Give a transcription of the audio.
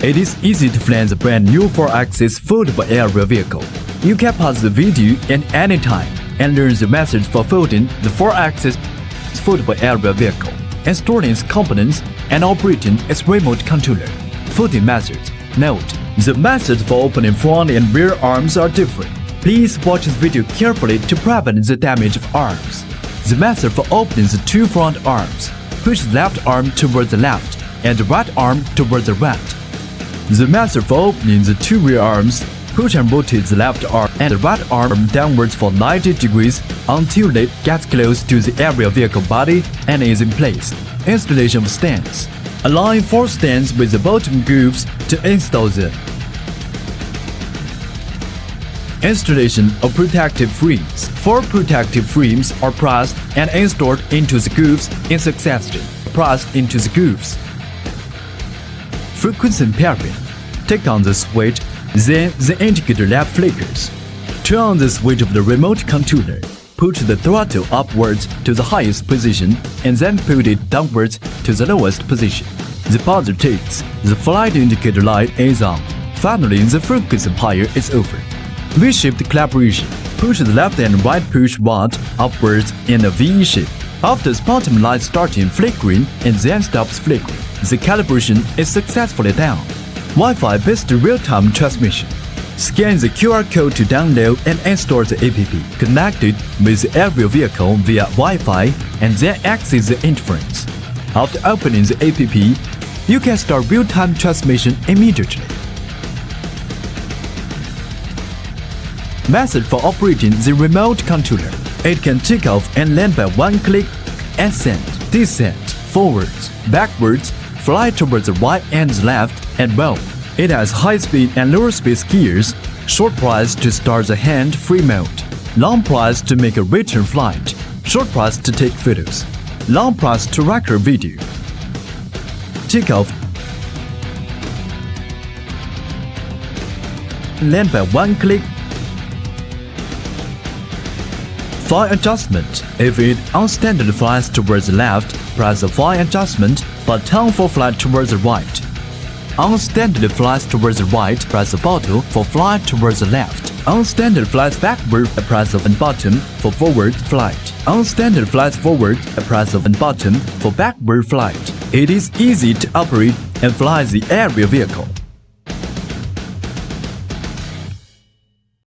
It is easy to fly the brand new 4-axis foldable aerial vehicle. You can pause the video at any time and learn the methods for folding the 4-axis foldable aerial vehicle, installing its components and operating its remote controller. Folding methods. Note: the methods for opening front and rear arms are different. Please watch this video carefully to prevent the damage of arms. The method for opening the two front arms: push the left arm towards the left and the right arm towards the right. The method for opening the two rear arms: push and rotate the left arm and the right arm downwards for 90 degrees until it gets close to the aerial vehicle body and is in place. Installation of stands. Align 4 stands with the bottom grooves to install them. Installation of protective frames. 4 protective frames are pressed and installed into the grooves in succession. Pressed into the grooves. Frequency pairing. Take on the switch, then the indicator lamp flickers. Turn on the switch of the remote controller. Push the throttle upwards to the highest position and then put it downwards to the lowest position. The buzzer ticks. The flight indicator light is on. Finally, the frequency pair is over. V-shaped calibration. Push the left and right push rod upwards in a V shape. After the bottom light starting flickering and then stops flickering, the calibration is successfully done. Wi-Fi based real-time transmission. Scan the QR code to download and install the app connected with the aerial vehicle via Wi-Fi and then access the interface. After opening the app, you can start real-time transmission immediately. Method for operating the remote controller. It can take off and land by one click, ascend, descend, forwards, backwards, fly towards the right and the left, and roll. It has high speed and lower speed gears, short price to start the hand-free mode, long price to make a return flight, short price to take photos, long price to record video. Takeoff. Land by one click. Fly adjustment. If it unstandard flies towards the left, press the fly adjustment button for flight towards the right. Unstandard flies towards the right, press the button for flight towards the left. Unstandard flies backward, press the button for forward flight. Unstandard flies forward, press the button for backward flight. It is easy to operate and fly the aerial vehicle.